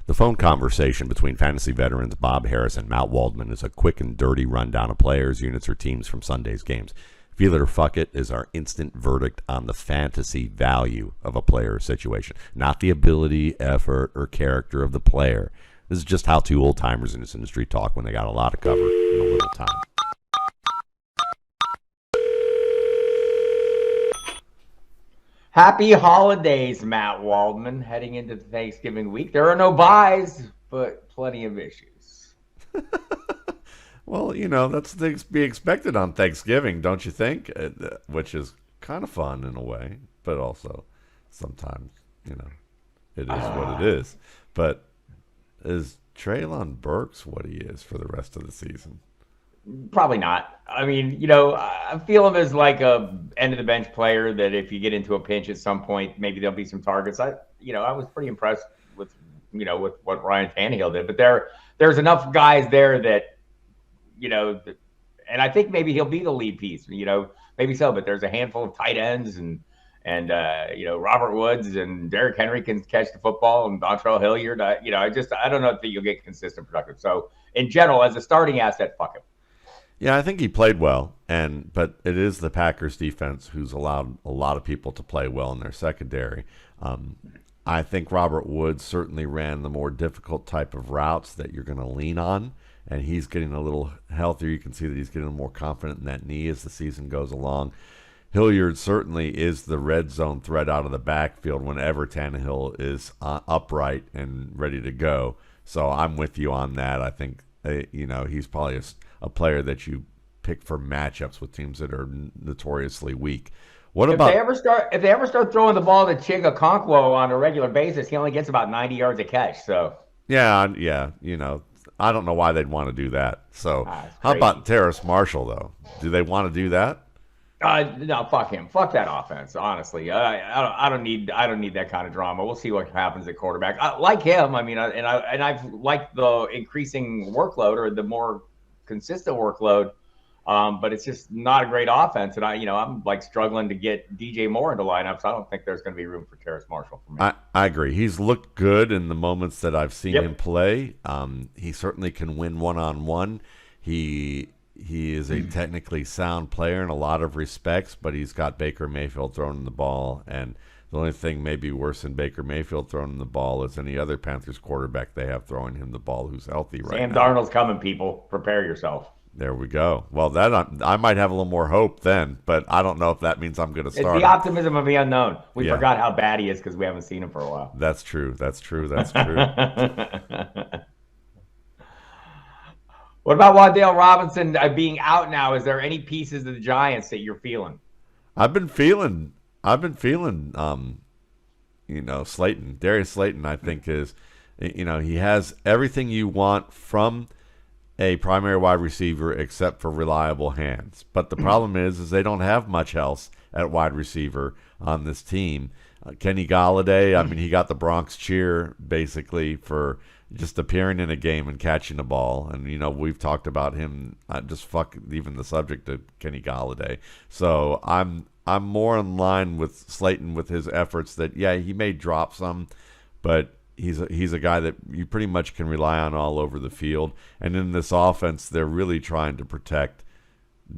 The phone conversation between fantasy veterans Bob Harris and Matt Waldman is a quick and dirty rundown of players, units, or teams from Sunday's games. Feel it or fuck it is our instant verdict on the fantasy value of a player or situation, not the ability, effort, or character of the player. This is just how two old-timers in this industry talk when they got a lot to cover in a little time. Happy holidays, Matt Waldman, heading into the Thanksgiving week. There are no buys, but plenty of issues. Well, that's to be expected on Thanksgiving, don't you think? Which is kind of fun in a way, but also sometimes, it is what it is. But is Treylon Burks what he is for the rest of the season? Probably not. I mean, I feel him as like a end of the bench player that if you get into a pinch at some point, maybe there'll be some targets. I was pretty impressed with what Ryan Tannehill did, but there's enough guys there that, and I think maybe he'll be the lead piece, maybe so, but there's a handful of tight ends and Robert Woods and Derrick Henry can catch the football and Dontrell Hilliard. I don't know if you'll get consistent productive. So in general, as a starting asset, fuck him. Yeah, I think he played well, but it is the Packers defense who's allowed a lot of people to play well in their secondary. I think Robert Woods certainly ran the more difficult type of routes that you're going to lean on, and he's getting a little healthier. You can see that he's getting more confident in that knee as the season goes along. Hilliard certainly is the red zone threat out of the backfield whenever Tannehill is upright and ready to go. So I'm with you on that. I think he's probably a player that you pick for matchups with teams that are notoriously weak. If they ever start throwing the ball to Chig Okonkwo on a regular basis, he only gets about 90 yards a catch. So yeah, I don't know why they'd want to do that. So how about Terrace Marshall though? Do they want to do that? No, fuck him. Fuck that offense. Honestly, I don't need that kind of drama. We'll see what happens at quarterback. I like him. I mean, I've liked the increasing workload or the more consistent workload, but it's just not a great offense. And I'm like struggling to get DJ Moore into lineups. I don't think there's going to be room for Terrace Marshall for me. I agree. He's looked good in the moments that I've seen him play. He certainly can win one-on-one. He is a technically sound player in a lot of respects, but he's got Baker Mayfield throwing the ball, and the only thing maybe worse than Baker Mayfield throwing the ball is any other Panthers quarterback they have throwing him the ball who's healthy right now. Sam Darnold's coming, people. Prepare yourself. There we go. Well, I might have a little more hope then, but I don't know if that means I'm going to start. It's the optimism of the unknown. We forgot how bad he is because we haven't seen him for a while. That's true. What about WanDale Robinson being out now? Is there any pieces of the Giants that you're feeling? I've been feeling Slayton. Darius Slayton, I think is, he has everything you want from a primary wide receiver except for reliable hands. But the problem is they don't have much else at wide receiver on this team. Kenny Golladay, I mean, he got the Bronx cheer basically for just appearing in a game and catching the ball. And, we've talked about him, just fuck even the subject of Kenny Golladay. So I'm more in line with Slayton with his efforts that, yeah, he may drop some, but he's a guy that you pretty much can rely on all over the field. And in this offense, they're really trying to protect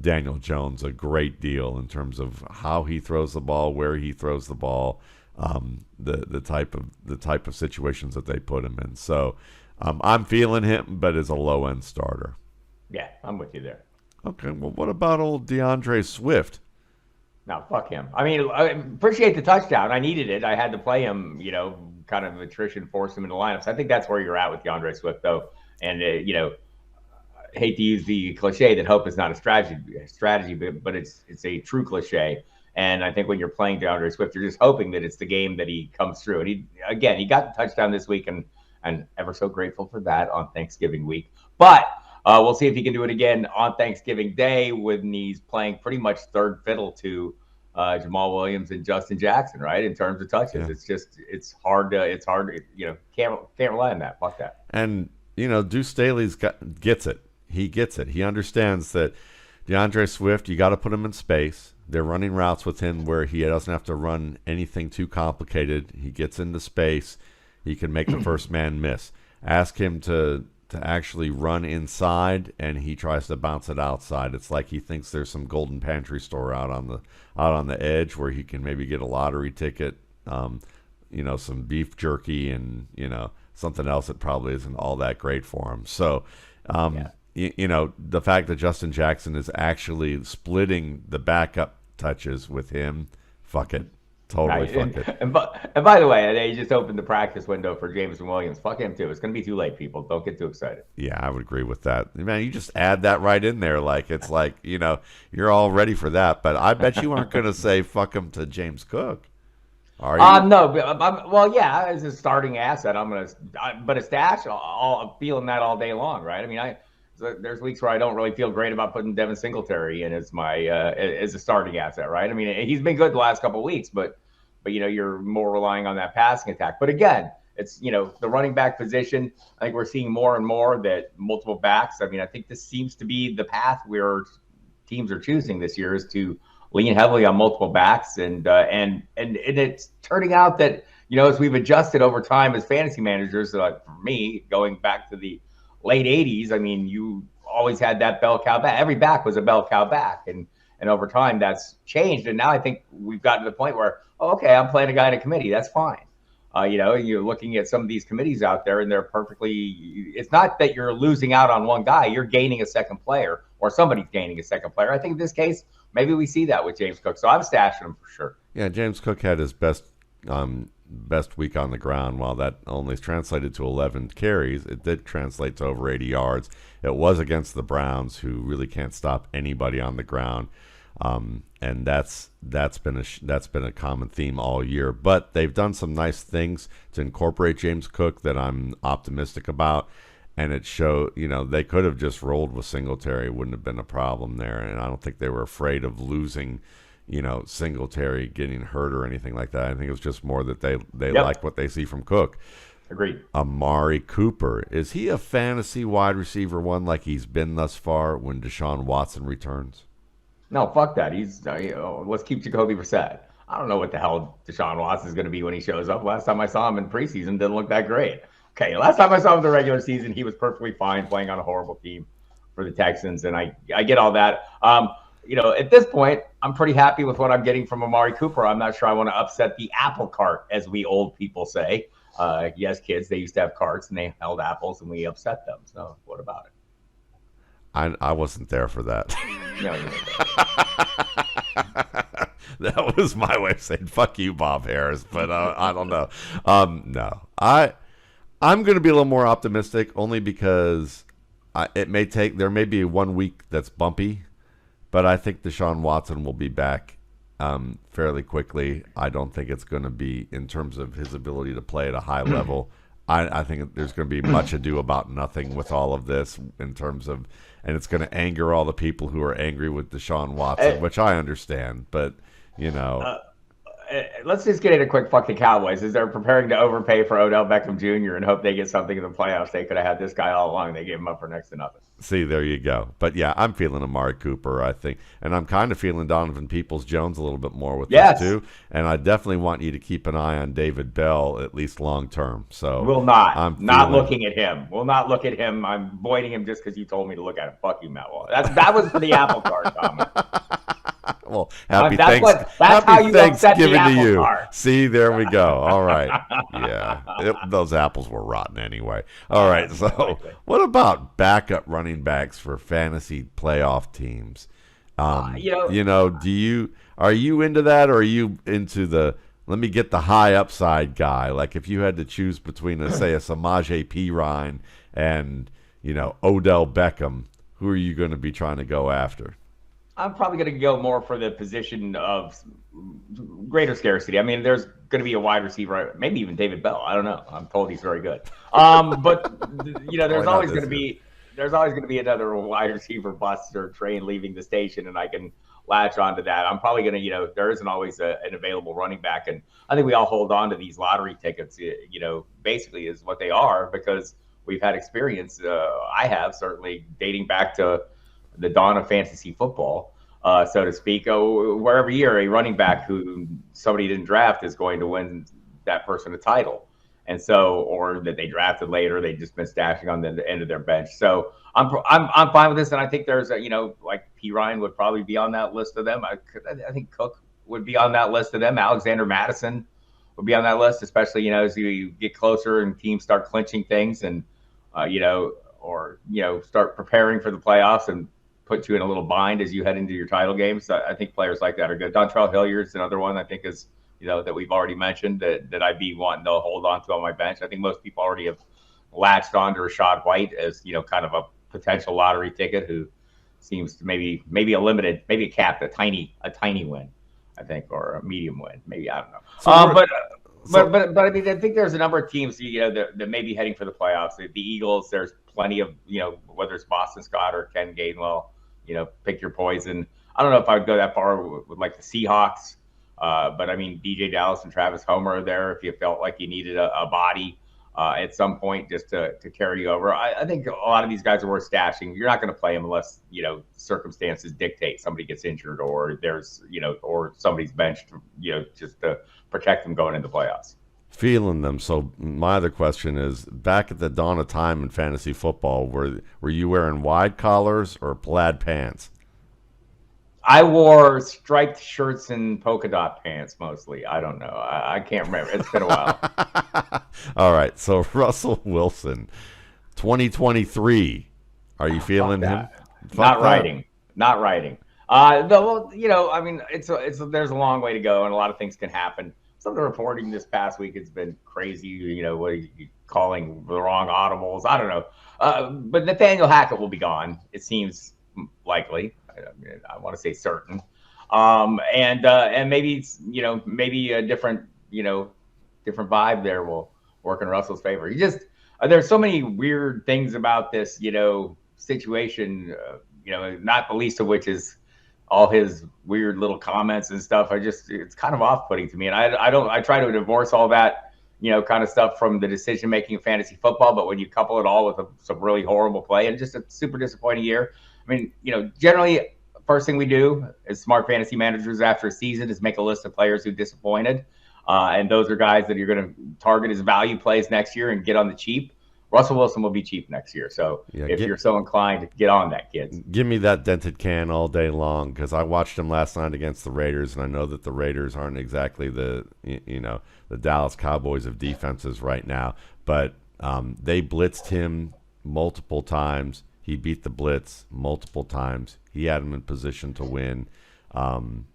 Daniel Jones a great deal in terms of how he throws the ball, where he throws the ball, the type of situations that they put him in. So I'm feeling him, but as a low end starter. Yeah, I'm with you there. Okay, well, what about old DeAndre Swift? No, fuck him. I mean, I appreciate the touchdown. I needed it. I had to play him. Kind of attrition forced him into lineups. I think that's where you're at with DeAndre Swift, though. And hate to use the cliche that hope is not a strategy, but it's a true cliche. And I think when you're playing DeAndre Swift, you're just hoping that it's the game that he comes through. And he got the touchdown this week, and ever so grateful for that on Thanksgiving week. But we'll see if he can do it again on Thanksgiving Day when he's playing pretty much third fiddle to Jamal Williams and Justin Jackson, right? In terms of touches, yeah. It's hard to can't rely on that. Fuck that. And Deuce Staley's gets it. He gets it. He understands that DeAndre Swift, you got to put him in space. They're running routes with him where he doesn't have to run anything too complicated. He gets into space. he can make the first man miss. Ask him to actually run inside, and he tries to bounce it outside. It's like he thinks there's some golden pantry store out on the edge where he can maybe get a lottery ticket, some beef jerky, and something else that probably isn't all that great for him. So, the fact that Justin Jackson is actually splitting the backup touches with him, fuck it. Totally fuck it. And by the way, they just opened the practice window for Jameson Williams. Fuck him too. It's going to be too late, people. Don't get too excited. Yeah, I would agree with that. Man, you just add that right in there. You're all ready for that. But I bet you aren't going to say fuck him to James Cook. Are you? No. Yeah, as a starting asset, but a stash, I'm feeling that all day long, right? I mean, there's weeks where I don't really feel great about putting Devin Singletary in as as a starting asset, right? I mean, he's been good the last couple of weeks, but you're more relying on that passing attack. But again, it's the running back position. I think we're seeing more and more that multiple backs. I mean, I think this seems to be the path where teams are choosing this year, is to lean heavily on multiple backs, and it's turning out that as we've adjusted over time as fantasy managers, like for me, going back to the late 80s, I mean, you always had that bell cow back. Every back was a bell cow back. And over time, that's changed. And now I think we've gotten to the point where, okay, I'm playing a guy in a committee. That's fine. You're looking at some of these committees out there, and they're it's not that you're losing out on one guy. You're gaining a second player, or somebody's gaining a second player. I think in this case, maybe we see that with James Cook. So I'm stashing him for sure. Yeah, James Cook had his best week on the ground. While that only translated to 11 carries, it did translate to over 80 yards. It was against the Browns, who really can't stop anybody on the ground, and that's been a common theme all year. But they've done some nice things to incorporate James Cook that I'm optimistic about, and it showed. They could have just rolled with Singletary; wouldn't have been a problem there, and I don't think they were afraid of losing Singletary getting hurt or anything like that. I think it was just more that they like what they see from Cook. Agreed. Amari Cooper, is he a fantasy wide receiver one like he's been thus far when Deshaun Watson returns? No, fuck that. Let's keep Jacoby Brissett. I don't know what the hell Deshaun Watson is going to be when he shows up. Last time I saw him in preseason, didn't look that great. Okay, last time I saw him in the regular season, he was perfectly fine playing on a horrible team for the Texans, and I get all that. At this point, I'm pretty happy with what I'm getting from Amari Cooper. I'm not sure I want to upset the apple cart, as we old people say. Yes, kids, they used to have carts, and they held apples, and we upset them. So what about it? I wasn't there for that. No, That was my way of saying fuck you, Bob Harris. But I don't know. No, I'm going to be a little more optimistic, only because there may be 1 week that's bumpy, but I think Deshaun Watson will be back fairly quickly. I don't think it's going to be, in terms of his ability to play at a high level, I think there's going to be much ado about nothing with all of this, in terms of, and it's going to anger all the people who are angry with Deshaun Watson, which I understand, but let's just get into quick fuck the Cowboys. As they're preparing to overpay for Odell Beckham Jr. and hope they get something in the playoffs, they could have had this guy all along. They gave him up for next to nothing. See, there you go. But yeah, I'm feeling Amari Cooper, I think. And I'm kind of feeling Donovan Peoples-Jones a little bit more with this too. And I definitely want you to keep an eye on David Bell, at least long term. So we'll not. I'm not looking at him. We'll not look at him. I'm avoiding him just because you told me to look at him. Fuck you, Matt Wall. That was for the apple cart comment. Well, happy Thanksgiving to you. Cart. See, there we go. All right. Yeah. Those apples were rotten anyway. All right. So what about backup running backs for fantasy playoff teams? Are you into that, or are you into the let me get the high upside guy? Like if you had to choose between a Samaje Perine and, Odell Beckham, who are you going to be trying to go after? I'm probably going to go more for the position of greater scarcity. I mean, there's going to be a wide receiver, maybe even David Bell. I don't know. I'm told he's very good. But there's always going to be another wide receiver bust or train leaving the station, and I can latch onto that. I'm probably going to, there isn't always an available running back, and I think we all hold on to these lottery tickets. Basically is what they are, because we've had experience. I have, certainly dating back to the dawn of fantasy football, so to speak, where every year a running back who somebody didn't draft is going to win that person a title. and so or that they drafted later, they just been stashing on the end of their bench. So I'm fine with this, and I think there's like Perine would probably be on that list of them. I think Cook would be on that list of them. Alexander Madison would be on that list, especially as you get closer and teams start clinching things, and or start preparing for the playoffs and put you in a little bind as you head into your title games. I think players like that are good. Dontrell Hilliard's another one I think is that we've already mentioned that I'd be wanting to hold on to on my bench. I think most people already have latched on to Rashad White as kind of a potential lottery ticket who seems to maybe a limited, maybe a capped, a tiny win, I think, or a medium win, maybe, I don't know. But I mean, I think there's a number of teams that may be heading for the playoffs. The Eagles, there's plenty of whether it's Boston Scott or Ken Gainwell, pick your poison. I don't know if I would go that far with like the Seahawks, but I mean DJ Dallas and Travis Homer are there if you felt like you needed a body at some point just to carry you over. I think a lot of these guys are worth stashing. You're not going to play them unless circumstances dictate somebody gets injured or there's or somebody's benched just to protect them going into playoffs. Feeling them. So my other question is, back at the dawn of time in fantasy football, were you wearing wide collars or plaid pants? I wore striped shirts and polka dot pants mostly. I don't know. I can't remember. It's been a while. All right. So Russell Wilson, 2023. Are you feeling him? Not writing. Though, I mean, there's a long way to go, and a lot of things can happen. Some of the reporting this past week has been crazy. What are you calling the wrong audibles? I don't know. But Nathaniel Hackett will be gone. It seems likely. I want to say certain. And maybe maybe a different vibe there will work in Russell's favor. There's so many weird things about this situation. Not the least of which is all his weird little comments and stuff. It's kind of off-putting to me, and I try to divorce all that kind of stuff from the decision making of fantasy football. But when you couple it all with some really horrible play and just a super disappointing year, I mean, generally, first thing we do as smart fantasy managers after a season is make a list of players who disappointed, and those are guys that you're going to target as value plays next year and get on the cheap. Russell Wilson will be cheap next year, so if you're so inclined, get on that, kids. Give me that dented can all day long, because I watched him last night against the Raiders, and I know that the Raiders aren't exactly the Dallas Cowboys of defenses right now, but they blitzed him multiple times. He beat the blitz multiple times. He had him in position to win, and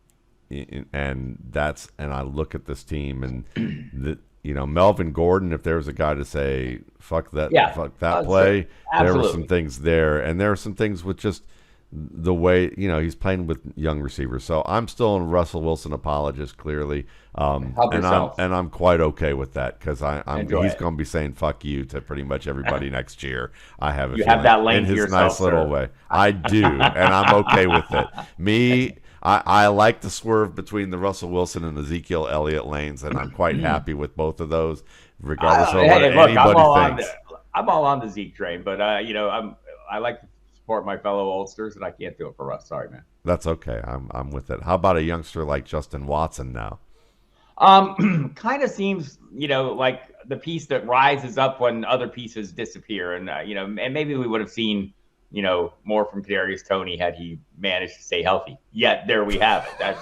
I look at this team and Melvin Gordon. If there was a guy to say fuck that play, there were some things there, and there are some things with just the way he's playing with young receivers. So I'm still a Russell Wilson apologist, clearly, and I'm quite okay with that, because he's going to be saying fuck you to pretty much everybody next year. I have you have that lane in his yourself, nice little way. I do, and I'm okay with it. I like the swerve between the Russell Wilson and Ezekiel Elliott lanes, and I'm quite happy with both of those, regardless of what anybody thinks. I'm all on the Zeke train, but I like to support my fellow oldsters, and I can't do it for Russ. Sorry, man. That's okay. I'm with it. How about a youngster like Justin Watson now? Kind of seems like the piece that rises up when other pieces disappear, and and maybe we would have seen more from Kadarius Toney had he managed to stay healthy. Yet there we have it.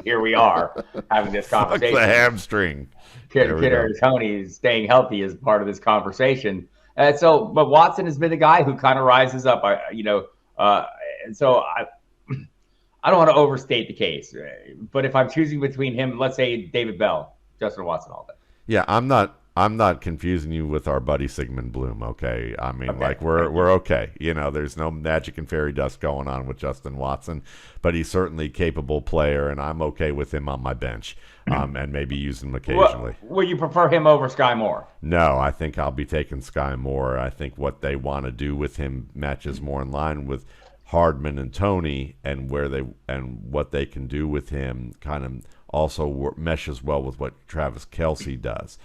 Here we are having this conversation. Fuck the hamstring. Kadarius Toney is staying healthy as part of this conversation. But Watson has been the guy who kind of rises up. And so I don't want to overstate the case, but if I'm choosing between him, let's say David Bell, Justin Watson, all that. Yeah, I'm not confusing you with our buddy Sigmund Bloom, okay? I mean, okay. We're okay. There's no magic and fairy dust going on with Justin Watson, but he's certainly a capable player, and I'm okay with him on my bench, and maybe use him occasionally. Will you prefer him over Skyy Moore? No, I think I'll be taking Skyy Moore. I think what they want to do with him matches more in line with Hardman and Toney, and what they can do with him kind of also meshes well with what Travis Kelce does.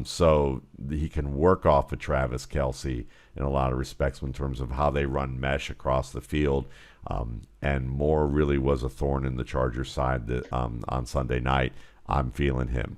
So he can work off of Travis Kelce in a lot of respects in terms of how they run mesh across the field. And Moore really was a thorn in the Chargers' side on Sunday night. I'm feeling him.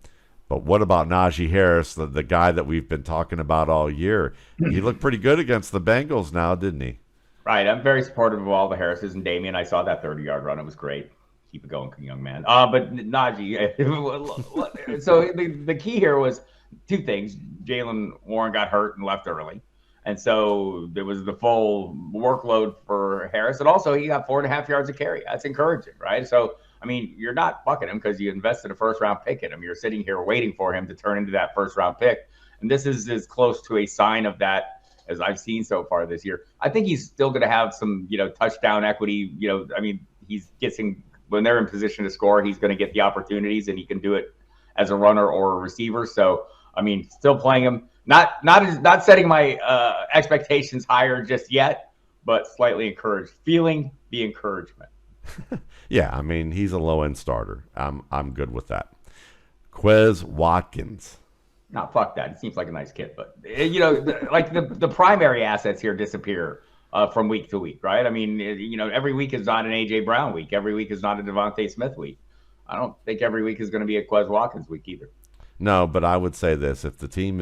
But what about Najee Harris, the guy that we've been talking about all year? He looked pretty good against the Bengals now, didn't he? Right. I'm very supportive of all the Harrises and Damien. I saw that 30-yard run. It was great. Keep it going, young man. But Najee, so the key here was two things. Jaylen Warren got hurt and left early. And so there was the full workload for Harris. And also, he got 4.5 yards of carry. That's encouraging, right? So, I mean, you're not fucking him because you invested a first-round pick in him. You're sitting here waiting for him to turn into that first-round pick. And this is as close to a sign of that as I've seen so far this year. I think he's still going to have some, touchdown equity. I mean, he's getting, when they're in position to score, he's going to get the opportunities, and he can do it as a runner or a receiver. So, I mean, still playing him. Not setting my expectations higher just yet, but slightly encouraged. Feeling the encouragement. Yeah, I mean, he's a low-end starter. I'm good with that. Quez Watkins. No, fuck that. He seems like a nice kid, but the primary assets here disappear from week to week, right? I mean, every week is not an AJ Brown week. Every week is not a Devontae Smith week. I don't think every week is going to be a Quez Watkins week either. No, but I would say this: if the team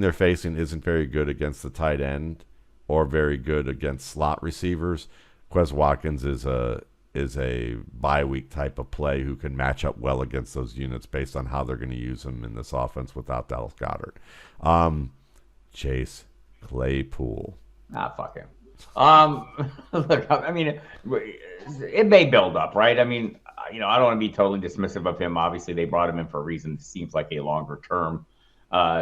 they're facing isn't very good against the tight end or very good against slot receivers, Quez Watkins is a bye week type of play who can match up well against those units based on how they're going to use him in this offense without Dallas Goedert. Chase Claypool. Fuck him. Look, I mean, it may build up, right? I mean, I don't want to be totally dismissive of him. Obviously, they brought him in for a reason. It seems like a longer term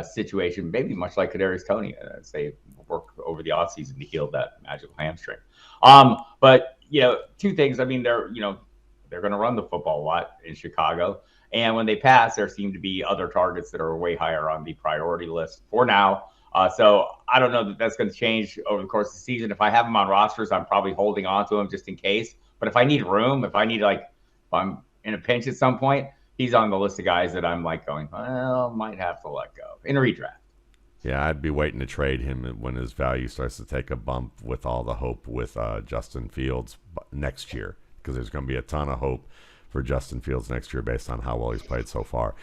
situation, maybe much like Kadarius Toney, as they work over the offseason to heal that magical hamstring. But two things. I mean, they're going to run the football a lot in Chicago, and when they pass, there seem to be other targets that are way higher on the priority list for now. So I don't know that that's going to change over the course of the season. If I have him on rosters, I'm probably holding on to him just in case. But if I need room, if I'm in a pinch at some point, he's on the list of guys that I'm going, well, might have to let go in a redraft. Yeah, I'd be waiting to trade him when his value starts to take a bump with all the hope with Justin Fields next year, because there's going to be a ton of hope for Justin Fields next year based on how well he's played so far.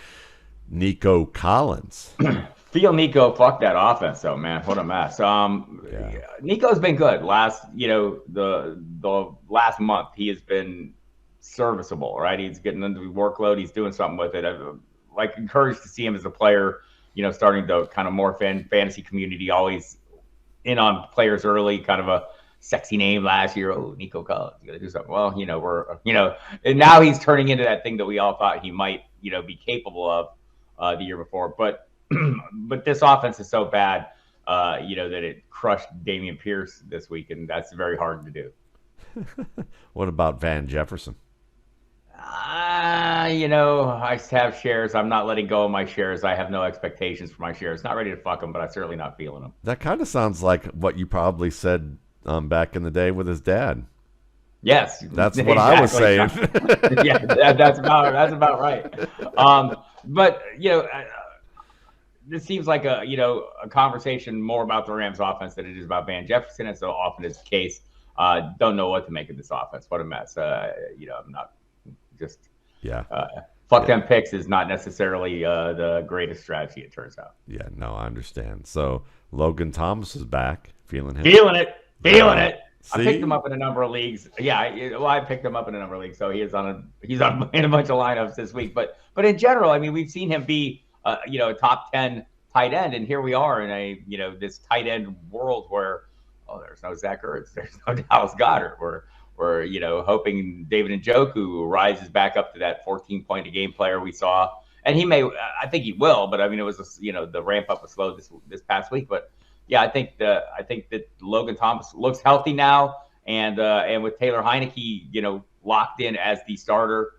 Nico Collins. Feel Nico, fuck that offense though, man. What a mess. Nico's been good. The last month he has been serviceable, right? He's getting into the workload. He's doing something with it. I'm encouraged to see him as a player, starting to kind of morph in. Fantasy community always in on players early, kind of a sexy name last year. Oh, Nico Collins, you got to do something. Well, and now he's turning into that thing that we all thought he might, be capable of the year before. But this offense is so bad, that it crushed Dameon Pierce this week, and that's very hard to do. What about Van Jefferson? I have shares. I'm not letting go of my shares. I have no expectations for my shares. Not ready to fuck them, but I'm certainly not feeling them. That kind of sounds like what you probably said back in the day with his dad. Yes, that's what I was saying. Yeah, that's about right. But this seems like a conversation more about the Rams offense than it is about Van Jefferson, and so often is the case. Don't know what to make of this offense. What a mess. I'm not just fuck them picks is not necessarily the greatest strategy, it turns out. Yeah, no, I understand. So Logan Thomas is back, feeling it. I picked him up in a number of leagues. Yeah, I picked him up in a number of leagues, so he's on in a bunch of lineups this week. But in general, I mean, we've seen him be a top 10 tight end, and here we are in a this tight end world where there's no Zach Ertz, there's no Dallas Goedert. We're hoping David Njoku rises back up to that 14-point a game player we saw, and he may. I think he will, but I mean, it was the ramp up was slow this past week, but. Yeah, I think that Logan Thomas looks healthy now, and with Taylor Heineke, locked in as the starter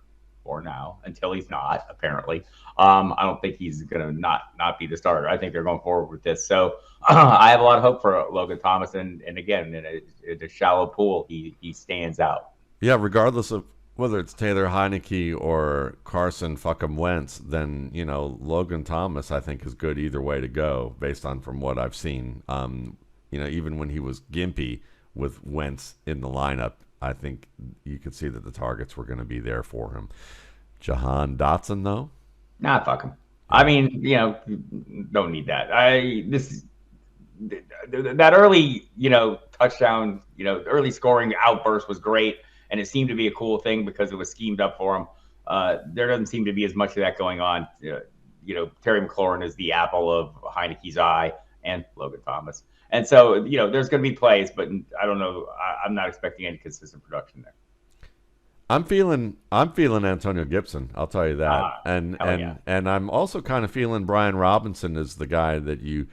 for now until he's not. Apparently, I don't think he's gonna not be the starter. I think they're going forward with this. So I have a lot of hope for Logan Thomas, and again, in a shallow pool, he stands out. Yeah, regardless of whether it's Taylor Heineke or Carson fucking Wentz, then Logan Thomas I think is good either way to go based on from what I've seen. Even when he was gimpy with Wentz in the lineup, I think you could see that the targets were going to be there for him. Jahan Dotson though, Nah, fuck him. I mean, don't need that. That early, touchdown, early scoring outburst was great, and it seemed to be a cool thing because it was schemed up for him. There doesn't seem to be as much of that going on. Terry McLaurin is the apple of Heineke's eye, and Logan Thomas. And so, there's going to be plays, but I don't know. I'm not expecting any consistent production there. I'm feeling Antonio Gibson. I'll tell you that, and I'm also kind of feeling Brian Robinson is the guy that you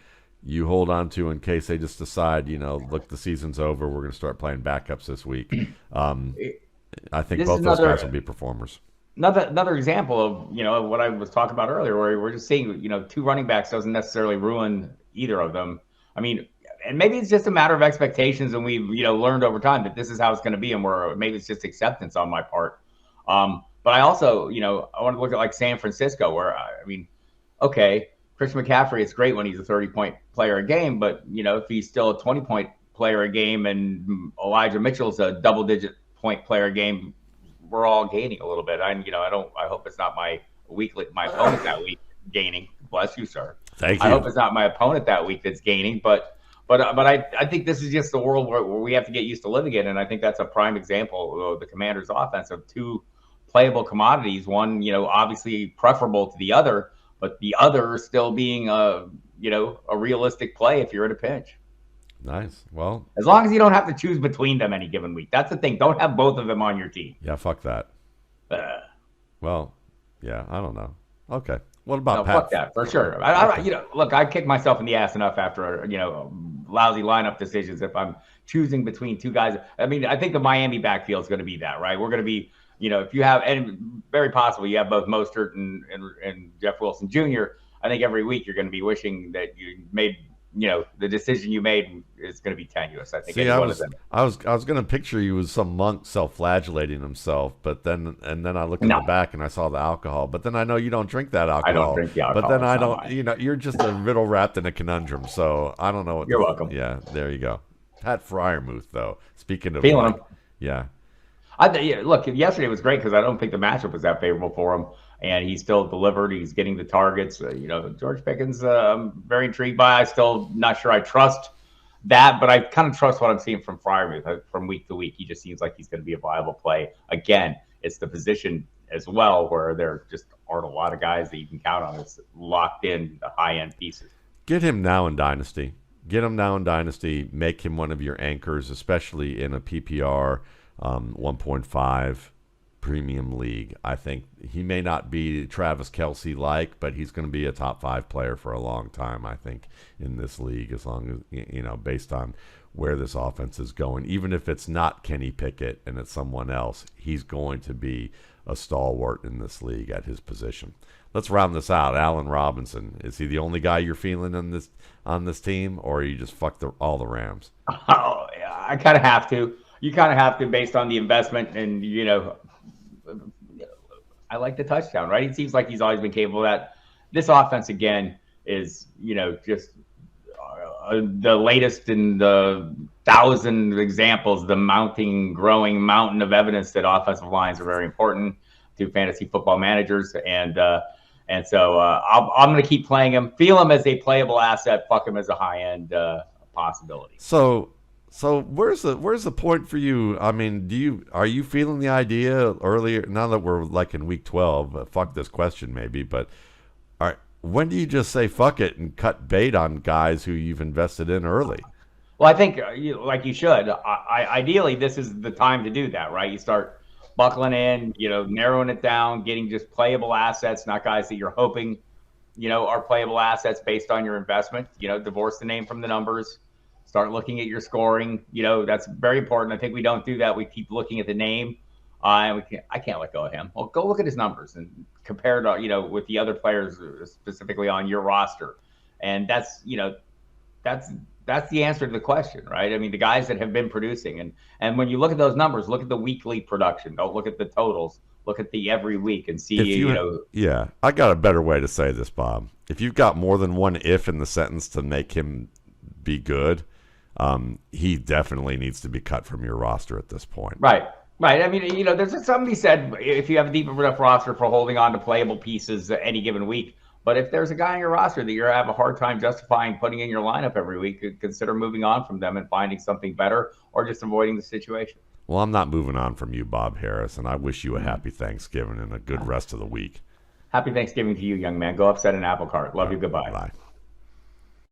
hold on to in case they just decide, look, the season's over. We're going to start playing backups this week. I think both those guys will be performers. Another example of what I was talking about earlier, where we're just seeing two running backs doesn't necessarily ruin either of them. I mean, and maybe it's just a matter of expectations, and we've learned over time that this is how it's going to be, and maybe it's just acceptance on my part. But I also I want to look at like San Francisco, where okay, Christian McCaffrey, it's great when he's a 30-point player a game, but if he's still a 20-point player a game, and Elijah Mitchell's a double-digit point player a game, we're all gaining a little bit. I hope it's not my opponent that week gaining. Bless you, sir. Thank you. I hope it's not my opponent that week that's gaining, but I think this is just the world where we have to get used to living in, and I think that's a prime example of the Commanders' offense of two playable commodities. One, obviously preferable to the other, but the other still being a realistic play if you're in a pinch. Nice. Well, as long as you don't have to choose between them any given week. That's the thing. Don't have both of them on your team. Yeah, fuck that. Well, yeah, I don't know. Okay. What about Pat? Fuck that, for sure. Look, I kick myself in the ass enough after, lousy lineup decisions if I'm choosing between two guys. I mean, I think the Miami backfield is going to be that, right? We're going to be, if you have, and very possible you have both Mostert and Jeff Wilson Jr., I think every week you're going to be wishing that you made the decision you made is going to be tenuous. I think. See, I was going to picture you as some monk self-flagellating himself, but then I looked in the back and I saw the alcohol. But then I know you don't drink that alcohol. I don't drink the alcohol. But then I don't. You're just a riddle wrapped in a conundrum. So I don't know what. You're welcome. Yeah, there you go. Pat Friermuth, though. Speaking of feeling him. Yeah. Look, yesterday was great because I don't think the matchup was that favorable for him. And he still delivered. He's getting the targets. George Pickens, I'm very intrigued by. I'm still not sure I trust that, but I kind of trust what I'm seeing from Friermuth from week to week. He just seems like he's going to be a viable play. Again, it's the position as well where there just aren't a lot of guys that you can count on. It's locked in the high-end pieces. Get him now in Dynasty. Make him one of your anchors, especially in a PPR 1.5 premium league. I think he may not be Travis Kelce-like, but he's going to be a top 5 player for a long time, I think, in this league, as long as, based on where this offense is going. Even if it's not Kenny Pickett and it's someone else, he's going to be a stalwart in this league at his position. Let's round this out. Allen Robinson, is he the only guy you're feeling on this team, or you just fuck all the Rams? Oh, yeah, I kind of have to. You kind of have to based on the investment and, I like the touchdown, right? It seems like he's always been capable of that. This offense, again, is, just the latest in the 1,000 examples, the growing mountain of evidence that offensive lines are very important to fantasy football managers. And so I'm going to keep playing him, feel him as a playable asset, fuck him as a high-end possibility. So where's the point for you? I mean, are you feeling the idea earlier? Now that we're like in week 12, fuck this question maybe, but when do you just say fuck it and cut bait on guys who you've invested in early? Well, I think like you should. Ideally, this is the time to do that, right? You start buckling in, narrowing it down, getting just playable assets, not guys that you're hoping, are playable assets based on your investment. Divorce the name from the numbers. Start looking at your scoring. That's very important. I think we don't do that. We keep looking at the name. I can't let go of him. Well, go look at his numbers and compare to, with the other players specifically on your roster. And that's the answer to the question, right? I mean, the guys that have been producing. And when you look at those numbers, look at the weekly production. Don't look at the totals. Look at the every week and see, Yeah, I got a better way to say this, Bob. If you've got more than one if in the sentence to make him be good, he definitely needs to be cut from your roster at this point. Right. Right. I mean, there's somebody said if you have a deep enough roster for holding on to playable pieces any given week. But if there's a guy on your roster that you have a hard time justifying putting in your lineup every week, consider moving on from them and finding something better or just avoiding the situation. Well, I'm not moving on from you, Bob Harris, and I wish you a happy Thanksgiving and a good rest of the week. Happy Thanksgiving to you, young man. Go upset an apple cart. Love you. Goodbye. Bye.